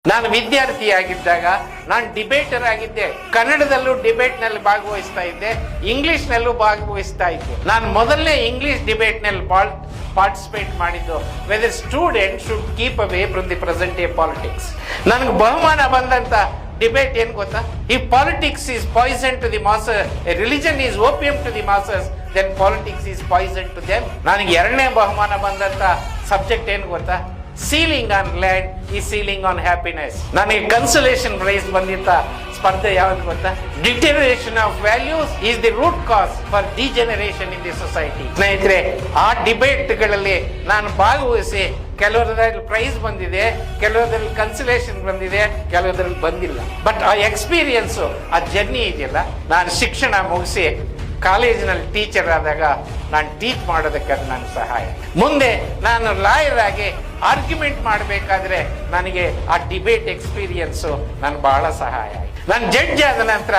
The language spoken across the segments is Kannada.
ನಾನು ವಿದ್ಯಾರ್ಥಿಯಾಗಿದ್ದಾಗ ನಾನು ಡಿಬೇಟರ್ ಆಗಿದ್ದೆ. ಕನ್ನಡದಲ್ಲೂ ಡಿಬೇಟ್ ನಲ್ಲಿ ಭಾಗವಹಿಸ್ತಾ ಇದ್ದೆ, ಇಂಗ್ಲಿಷ್ ನಲ್ಲೂ ಭಾಗವಹಿಸ್ತಾ ಇದ್ದೆ. ನಾನು ಮೊದಲನೇ ಇಂಗ್ಲಿಷ್ ಡಿಬೇಟ್ ನಲ್ಲಿ ಪಾರ್ಟಿಸಿಪೇಟ್ ಮಾಡಿದ್ದು whether student should keep away from the present day politics. ನನಗೆ ಬಹುಮಾನ ಬಂದಂತ ಡಿಬೇಟ್ ಏನ್ ಗೊತ್ತಾ? ಈ politics is poison to the masses, religion is opium to the masses, then politics is poison to them. ನನಗೆ ಎರಡನೇ ಬಹುಮಾನ ಬಂದಂತ ಸಬ್ಜೆಕ್ಟ್ ಏನ್ ಗೊತ್ತಾ? ಸೀಲಿಂಗ್ ಆನ್ ಲ್ಯಾಂಡ್ ಈ ಸೀಲಿಂಗ್ ಆನ್ ಹ್ಯಾಪಿನೆಸ್. ನನಗೆ ಕನ್ಸಲೇಷನ್ ಪ್ರೈಸ್ ಬಂದಿದ್ದ ಸ್ಪರ್ಧೆ ಯಾವ್ದು ಗೊತ್ತಾ? Deterioration of values is the root cause for degeneration in the society. ಸ್ನೇಹಿತರೆ, ಆ ಡಿಬೇಟ್ಗಳಲ್ಲಿ ನಾನು ಭಾಗವಹಿಸಿ ಕೆಲವರಲ್ಲಿ ಪ್ರೈಸ್ ಬಂದಿದೆ, ಕೆಲವರಲ್ಲಿ ಕನ್ಸಲೇಷನ್ ಬಂದಿದೆ, ಕೆಲವರಲ್ಲಿ ಬಂದಿಲ್ಲ. ಬಟ್ ಆ ಎಕ್ಸ್ಪೀರಿಯನ್ಸು, ಆ ಜರ್ನಿ ಇದೆಯಲ್ಲ, ನಾನು ಶಿಕ್ಷಣ ಮುಗಿಸಿ ಕಾಲೇಜಿನಲ್ಲಿ ಟೀಚರ್ ಆದಾಗ ನಾನು ಟೀಚ್ ಮಾಡೋದಕ್ಕೆ ಅದು ನನಗೆ ಸಹಾಯ. ಮುಂದೆ ನಾನು ಲಾಯರ್ ಆಗಿ ಆರ್ಗ್ಯುಮೆಂಟ್ ಮಾಡಬೇಕಾದ್ರೆ ನನಗೆ ಆ ಡಿಬೇಟ್ ಎಕ್ಸ್ಪೀರಿಯನ್ಸು ನನಗೆ ಬಹಳ ಸಹಾಯ ಆಯಿತು. ನಾನು ಜಡ್ಜ್ ಆದ ನಂತರ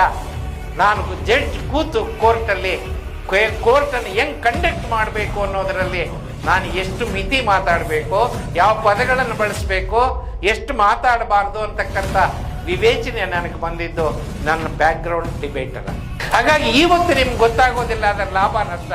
ನಾನು ಜಡ್ಜ್ ಕೂತು ಕೋರ್ಟಲ್ಲಿ ಕೋರ್ಟನ್ನು ಹೆಂಗ್ ಕಂಡಕ್ಟ್ ಮಾಡಬೇಕು ಅನ್ನೋದರಲ್ಲಿ ನಾನು ಎಷ್ಟು ಮಿತಿ ಮಾತಾಡಬೇಕು, ಯಾವ ಪದಗಳನ್ನು ಬಳಸಬೇಕು, ಎಷ್ಟು ಮಾತಾಡಬಾರ್ದು ಅಂತಕ್ಕಂಥ ವಿವೇಚನೆ ನನಗೆ ಬಂದಿದ್ದು ನನ್ನ ಬ್ಯಾಕ್ಗ್ರೌಂಡ್ ಡಿಬೇಟರ್. ಹಾಗಾಗಿ ಇವತ್ತು ನಿಮ್ಗೆ ಗೊತ್ತಾಗೋದಿಲ್ಲ ಅದರ ಲಾಭ ನಷ್ಟ.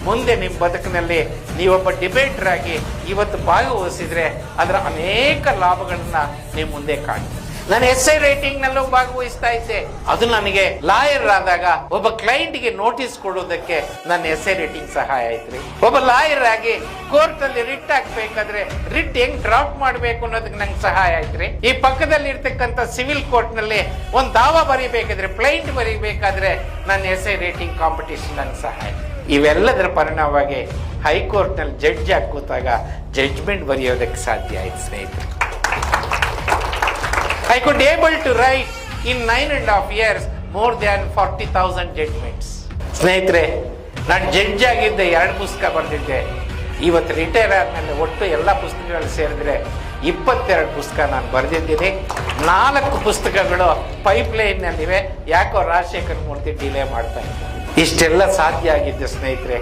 ಮುಂದೆ ನಿಮ್ಮ ಬದುಕಿನಲ್ಲಿ ನೀವೊಬ್ಬ ಡಿಬೇಟರ್ ಆಗಿ ಇವತ್ತು ಭಾಗವಹಿಸಿದ್ರೆ ಅದರ ಅನೇಕ ಲಾಭಗಳನ್ನ ನೀವು ಮುಂದೆ ಕಾಣ್ತೀವಿ. ನಾನು ಎಸ್ಐ ರೈಟಿಂಗ್ ನಲ್ಲೂ ಭಾಗವಹಿಸ್ತಾ ಇದ್ದೆ. ಅದು ನನಗೆ ಲಾಯರ್ ಆದಾಗ ಒಬ್ಬ ಕ್ಲೈಂಟ್ಗೆ ನೋಟಿಸ್ ಕೊಡೋದಕ್ಕೆ ನನ್ನ ಎಸ್ಐ ರೈಟಿಂಗ್ ಸಹಾಯ ಆಯ್ತ್ರಿ. ಒಬ್ಬ ಲಾಯರ್ ಆಗಿ ಕೋರ್ಟ್ ಅಲ್ಲಿ ರಿಟ್ ಹಾಕ್ಬೇಕಾದ್ರೆ ರಿಟ್ ಹೆಂಗ್ ಡ್ರಾಫ್ಟ್ ಮಾಡ್ಬೇಕು ಅನ್ನೋದಕ್ಕೆ ನಂಗೆ ಸಹಾಯ ಆಯ್ತ್ರಿ. ಈ ಪಕ್ಕದಲ್ಲಿ ಇರ್ತಕ್ಕಂಥ ಸಿವಿಲ್ ಕೋರ್ಟ್ ನಲ್ಲಿ ಒಂದು ದಾವಾ ಬರೀಬೇಕಾದ್ರೆ, ಪ್ಲೈಂಟ್ ಬರೀಬೇಕಾದ್ರೆ ನನ್ನ ಎಸ್ಐ ರೈಟಿಂಗ್ ಕಾಂಪಿಟೇಷನ್ ನನಗೆ ಸಹಾಯ. ಇವೆಲ್ಲದರ ಪರಿಣಾಮವಾಗಿ ಹೈಕೋರ್ಟ್ ನಲ್ಲಿ ಜಡ್ಜ್ ಆಗಿ ಕೂತಾಗ ಜಡ್ಜ್ಮೆಂಟ್ ಬರೆಯೋದಕ್ಕೆ ಸಾಧ್ಯ ಆಯ್ತು ಸ್ನೇಹಿತರೆ. I could able to write in 9.5 years more than 40,000 judgments. ಸ್ನೇಹಿತರೆ, ನಾನು ಜಡ್ಜ್ ಆಗಿದ್ದೆ, 2 ಪುಸ್ತಕ ಬರೆದಿದ್ದೆ. ಇವತ್ತು ರಿಟೈರ್ ಆದ್ಮೇಲೆ ಒಟ್ಟು ಎಲ್ಲ ಪುಸ್ತಕಗಳು ಸೇರಿದ್ರೆ 22 ಪುಸ್ತಕ ನಾನು ಬರೆದಿದ್ದೀನಿ. 4 ಪುಸ್ತಕಗಳು ಪೈಪ್ಲೈನ್ ನಲ್ಲಿವೆ. ಯಾಕೋ ರಾಜಶೇಖರ್ ಮೂರ್ತಿ ಡಿಲೇ ಮಾಡ್ತಾ ಇದ್ದಾರೆ. ಇಷ್ಟೆಲ್ಲ ಸಾಧ್ಯ ಆಗಿದ್ದೆ ಸ್ನೇಹಿತರೆ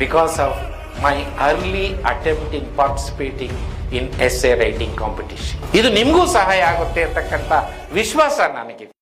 because of my early attempt in participating in essay writing competition. ಇದು ನಿಮಗೂ ಸಹಾಯ ಆಗುತ್ತೆ ಅಂತಕ್ಕಂಥ ವಿಶ್ವಾಸ ನನಗಿದೆ.